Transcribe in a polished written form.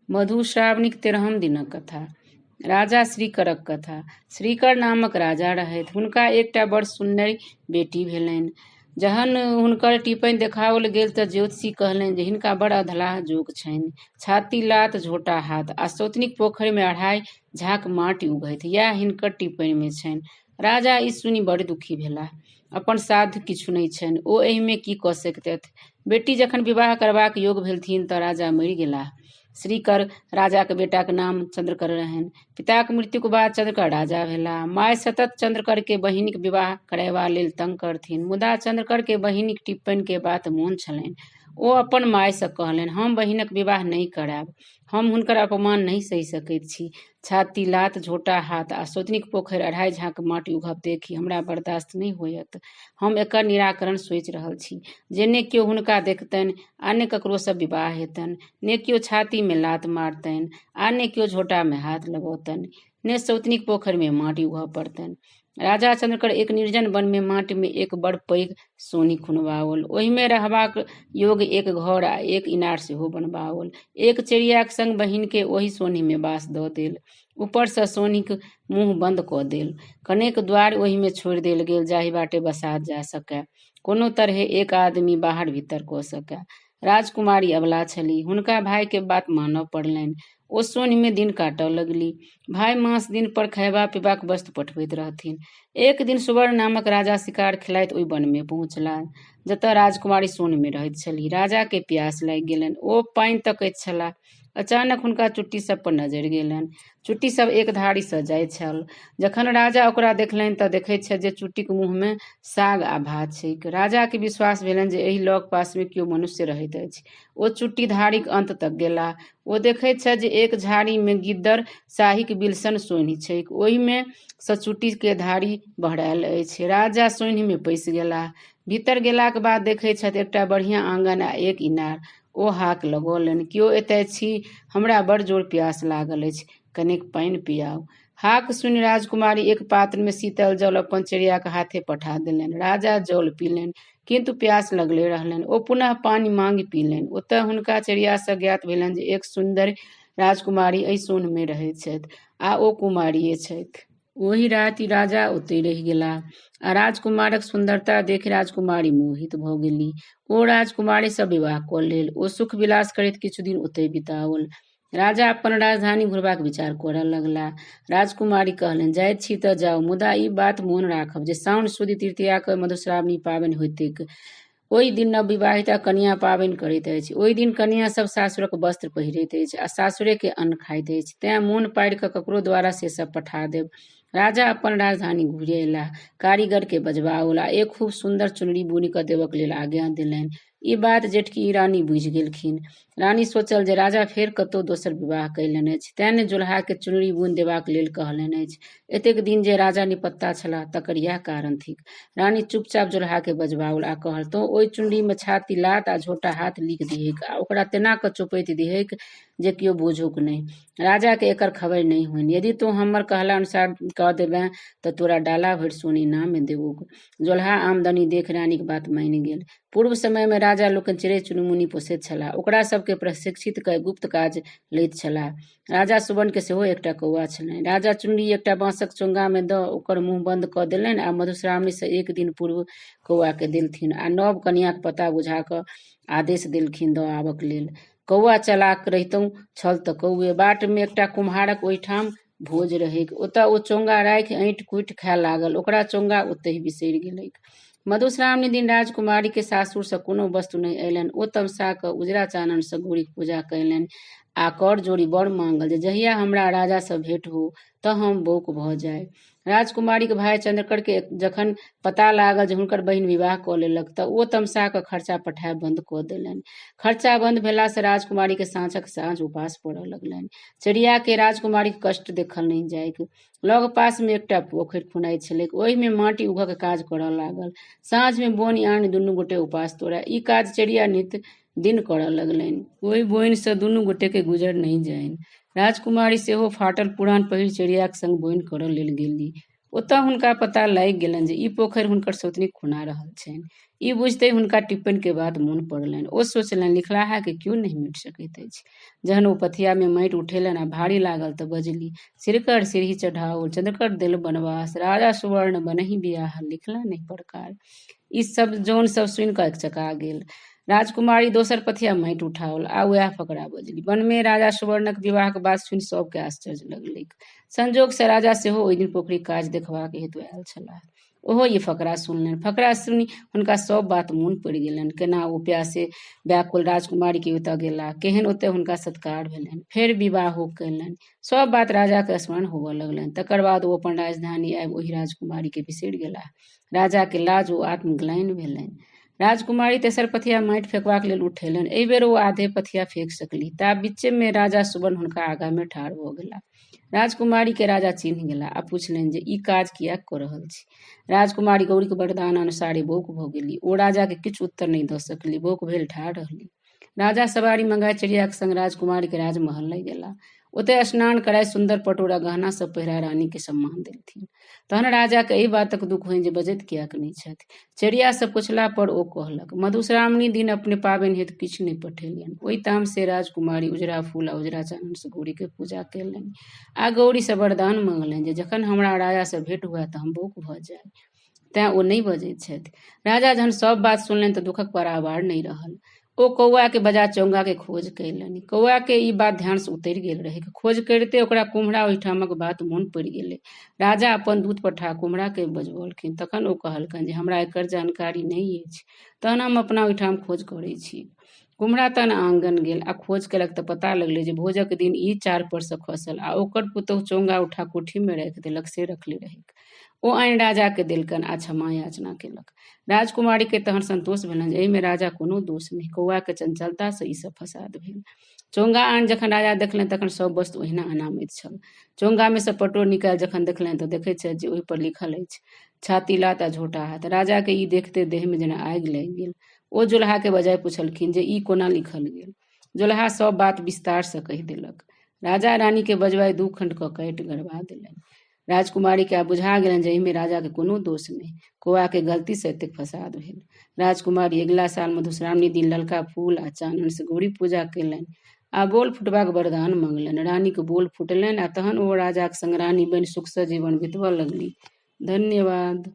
मधुश्रावणीक 13हम दिनक कथा। राजा श्रीकरक कथा। श्रीकर नामक राजा रहथि। हुनका एकटा बड़ सुन्दर बेटी भेलनि। जहन हुनकर टिपनि देखाओल गेल तऽ ज्योतिषी कहलनि जे हिनका बड़ अधलाह जोग छनि। छाती लात झोटा हाथ आ सौतनिक पोखरि में 2.5 झाँक माटि उघैत, इएह हिनकर टिपनि में छनि। राजा ई सुनि बड़ दुखी भेलाह। अपन साध्य किछु नहि छनि, ओ एहिमे की कऽ सकतथि। बेटी जखन विवाह करबाक योग भेलथिन तऽ राजा मरि गेलाह। श्रीकर राजाक बेटाक नाम चंद्रकर रहनि। पिताक मृत्युक बाद चंद्रकर राजा भेलाह। माय सतत चंद्रकर के बहिनीक विवाह करयबा लेल तंग करथिन, मुदा चंद्रकर के बहिनीक टिप्पणी के बात मोन छलनि। ओ अपन माय सँ कहलनि, हम बहिनक विवाह नहि करायब। हम हुनकर अपमान नहि सहि सकैत छी। छाती लात झोटा हाथ आ सौतनिक पोखरि 2.5 झाँक माटि उघब देखि हमरा बर्दाश्त नहि होयत। हम एकर निराकरण सोचि रहल छी जे ने केओ हुनका देखतनि आ ने ककरो सँ विवाह हेतनि, ने केओ छाती में लात मारतनि आ ने केओ झोटा में हाथ लगौतनि, ने सौतनिक पोखरि में माटि उघब पड़तनि। राजा चंद्रकर एक निर्जन वन में माटि में एक बड़ पैघ सोनी खुनवाओल। ओहि में रहबाक योग्य एक घर आ एक इनार सेहो बनवाओल। एक चिड़ियाक संग बहिन के ओहि सोनी में बास दऽ देल। ऊपर सँ सोनीक मुँह बंद कऽ देल। कनेक द्वार ओहि में छोड़ि देल गेल जाहि बाटे बसात जा सकय, कोनो तरहे एक आदमी बाहर भीतर कऽ सकय। राजकुमारी अबला छली, हुनका भाई के बात मानऽ पड़लनि। ओ सोन में दिन काटऽ लगली। भाई मास दिन पर खयबा पीबाक वस्तु पठबैत रहथिन। एक दिन सुवर्ण नामक राजा शिकार खेलाइत ओहि वन में पहुँचला जतऽ राजकुमारी सोन में रहैत छली। राजा के प्यास लागि गेलनि। ओ पानि तकैत छलाह। अचानक हुनका चुट्टी सब पर नजरि गेलनि। चुट्टी सब एक धारी सँ जाइत छल। जखन राजा ओकरा देखलनि तऽ देखैत छथि जे चुट्टीक मुँह में साग आ भात छैक। राजा के विश्वास भेलनि जे एहि लग पास में केओ मनुष्य रहैत अछि। ओ चुट्टी धारीक अंत तक गेलाह। ओ देखैत छथि जे एक झाड़ी में गिद्दर शाहीक बिलसन सोनि छैक, ओहि में सँ चुट्टी के धारी बहरायल अछि। राजा सोनि में पैसि गेलाह। भीतर गेलाक बाद देखैत छथि एकटा बढ़िया आंगन आ एक इनार। ओ हाक लगौलनि, केओ एतय छी? हमरा बड़ जोर प्यास लागल अछि, कनेक पानि पियाउ। हाक सुनि राजकुमारी एक पात्र में शीतल जल अपन चिड़ियाक हाथे पठा देलनि। राजा जल पीलनि, किंतु प्यास लगले रहलनि। ओ पुनः पानि मांगि पीलनि। ओतऽ हुनका चिड़िया सँ ज्ञात भेलनि जे एक सुन्दर राजकुमारी एहि सोन में रहैत छथि आ ओ कुमारिये छथि। ओहि राति राजा ओतै रहि गेलाह आ राजकुमारक सुंदरता देखि राजकुमारी मोहित भऽ गेलीह। ओ राजकुमारी सँ विवाह कऽ लेल। ओ सुख विलास करैत किछु दिन ओतै बिताओल। राजा अपन राजधानी घुरबाक विचार करऽ लगलाह। राजकुमारी कहलनि, जाइत छी तऽ जाउ, मुदा ई बात मोन राखब जे साउन सुदी तृतीया के मधुश्रावणी पाबनि होयतैक। ओहि दिन नवविवाहिता कन्या पाबनि करैत अछि। ओहि दिन कन्या सब सासुरक वस्त्र पहिरैत अछि आ सासुरे के अन्न खाइत अछि। तें मोन पाड़ि कऽ ककरो द्वारा से सब पठा देब। राजा अपन राजधानी घुरि अयलाह। कारीगर के बजबाओल आ एक खूब सुन्दर चुनरी बुनि कऽ देबक लेल आज्ञा देलनि। ई बात जेठकी रानी बुझि गेलखिन। रानी सोचल जे राजा फेर कतौ दोसर विवाह कयलनि अछि, तें ने जोलहा के चुनरी बुनि देबाक लेल कहलनि अछि। एतेक दिन जे राजा निपत्ता छलाह तकर इएह कारण थिक। रानी चुपचाप जोलहा के बजबाओल आ कहल, तो ओहि चुनरी में छाती लात आ झोटा हाथ लिख दिहैक आ ओकरा तेना कऽ चोपैत दिहैक जे केओ बुझौक नहि। राजा के एकर खबर नहि होनि। यदि तो हमर कहला अनुसार कऽ देबें तऽ तोरा डाला भरि सोन इनाम में देबौक। जोलहा आमदनी देख रानीक बात मानि गेल। पूर्व समय में राजा लोकनि चिड़ै चुनमुनी पोसैत छलाह, ओकरा सबके प्रशिक्षित कऽ गुप्त काज लैत छलाह। राजा सुबन के सेहो एकटा कौआ छलनि। राजा चुनरी एकटा बांसक चोंगा में दऽ ओकर मुँह बंद कऽ देलनि आ मधुश्रावणी सँ एक दिन पूर्व कौआ के देलथिन आ नव कनियाक पता बुझा कऽ आदेश देलखिन दऽ आबक लेल। कौआ चालाक रहितौ छल तऽ कौए। बाट में एकटा कुम्हारक ओहिठाम भोज रहैक। ओतऽ ओ चोंगा राखि ऐंठ कुटि खाय लागल। ओकरा चोंगा ओतहि बिसरि गेलैक। मधुश्रावणी दिन राजकुमारी के सासुर सँ कोनो वस्तु नहि अयलनि। ओ तमसा कऽ उजरा चानन सँ गौरीक पूजा कयलनि आ कर जोड़ी बड़ मांगल जे जहिया हमरा राजा सँ भेंट हो तऽ हम बौक भऽ जाय। राजकुमारीक भाई चंद्रकर के जखन पता लागल जे हुनकर बहिन विवाह कऽ लेलक तऽ ओ तमसा कऽ खर्चा पठायब बंद कऽ देलनि। खर्चा बंद भेला सँ राजकुमारी के साँझक साँझ उपास पड़ऽ लगलनि। चिड़िया के राजकुमारी के कष्ट देखल नहि जायक। लग पास में एकटा पोखरि खुनाइत छलैक। ओहि में माटि उघक काज करऽ लागल। साँझ में बोनि आनि दुनू गोटे उपास तोड़य। ई काज चिड़िया नित दिन करऽ लगलनि। ओहि बोनि सँ दुनू गोटे के गुजर नहि जानि। राजकुमारी सेहो फाटल पुरान पहिर चिड़ियाक संग बोनि करऽ लेल गेली। ओतऽ हुनका पता लागि गेलनि जे ई पोखरि हुनकर सौतनी खुना रहल छनि। ई बुझते हुनका टिप्पणी के बात मोन पड़लनि। ओ सोचलनि लिखलाहा के क्यों नहीं मिट सकैत अछि। जहन ओ पथिया में माटि उठेलनि आ भारी लागल तऽ बजली, सिरकर सिरही चढ़ाओ चंद्रकर दिल बनवास, राजा सुवर्ण बनहि बियाह, लिखला नहीं प्रकार। ई सब जौन सब सुनि कऽ चका गेल। राजकुमारी दोसर पथिया माटि उठाओल आ वएह फकरा बजली। वन में राजा सुवर्णक विवाहक बात सुनि सबके आश्चर्य लगलैक। संजोग से राजा सेहो ओहि दिन पोखरी काज देखबाक हेतु आयल छलाह। ओहो ई फकरा सुनलनि। फकरा सुनि हुनका सब बात मोन पड़ि गेलनि। केना ओ प्यासे व्याकुल राजकुमारी के ओतऽ गेला, केहन ओतऽ हुनका सत्कार भेलनि, फेर विवाहो कयलनि। सब बात राजा के स्मरण होबऽ लगलनि। तकर बाद ओ अपन राजधानी आबि ओहि राजकुमारी के बिसरि गेलाह। राजा के लाज ओ आत्मग्लानि भेलनि। राजकुमारी तेसर पथिया माटि फेकबाक लेल उठेलनि। एहि बेर ओ आधे पथिया फेक सकली। ता बीचे में राजा सुबन हुनका आगा में ठाढ़ भऽ गेला। राजकुमारी के राजा चिन्ह गेला आ पूछलनि जे ई काज किया कऽ रहल छी। राजकुमारी गौरी के वरदान अनुसारे बौक भऽ गेली। ओ राजा के किछु उत्तर नहि दऽ सकली, बौक भेल ठाढ़ रहली। राजा सवारी मंगाय चिड़िया के संग राजकुमारी के राजमहल लय गेला। ओतय स्नान कराय सुंदर पटोरा गहना सब पहिरा रानी के सम्मान देलथिन। तहन राजा के एहि बातक दुख होनि जे बजैत कियाक नहि छथि। चिड़िया से पुछला पर ओ कहलक, मधुश्रावणी दिन अपने पाबनि हेतु किछु नहि पठेलियनि। ओहि ताम से राजकुमारी उजरा फूल आ उजरा चानन से गौरी के पूजा केलनि आ गौरी से वरदान मंगलनि जे जखन हमरा राजा से भेंट हुए तऽ हम बौक भऽ जाय। तें ओ नहि बजैत छथि। राजा जहन सब बात सुनलनि तऽ दुखक पारावार नहि रहल। ओ कौआ के बजा चौंगा के खोज कयलनि। कौआ के ई बात ध्यान से उतरि गेल रहे। खोज करिते ओकरा कुम्हरा ओहिठामक बात मोन पड़ि गेलै। राजा अपन दूत पठा कुम्हरा के बजबौलखिन। तखन ओ कहलकनि जे हमरा एकर जानकारी नहि अछि, तहन हम अपना ओहिठाम खोज करै छी। कुम्हरा तहन आंगन गेल आ खोज केलक तऽ पता लगलै जे भोजक दिन ई चार पर से खसल आ ओकर पुतौह चौंगा उठा कोठी में राखि देलक से रखले रहेक। ओ आनि राजा के देलकनि आ क्षमा याचना केलक। राजकुमारी के तहन संतोष भेलनि जे एहि में राजा कोनो दोष नहीं, कौआ के चंचलता से ई सब फसाद भेल। चौंगा आन जखन राजा देखलनि तखन सब वस्तु ओहिना अनामित छल। चौंगा में से पटोर निकालि जखन देखलनि तऽ देखैत छथि जे ओहि पर लिखल अछि, छाती लात आ झोटा हाथ। राजा के ई देखते देह में जेना आगि लागि गेल। ओ जोलहा के बजाय पूछलखिन जे ई कोना लिखल गेल। जोलहा सब बात विस्तार से कहि देलक। राजा रानी के बजवाई दू खंड कऽ काटि गड़बा देलनि। राजकुमारी के आब बुझा गेलनि जे एहिमे राजा के कोनो दोष नहीं, कौआ के गलती से एतेक फसाद भेल। राजकुमारी अगिला साल मधुश्रावणी दिन ललका फूल आ चानन से गौरी पूजा केलनि आ बोल फुटबाक वरदान मंगलनि। रानी के बोल फुटलनि आ तहन ओ राजाक संग रानी बनि सुख से जीवन बितबऽ लगली। धन्यवाद।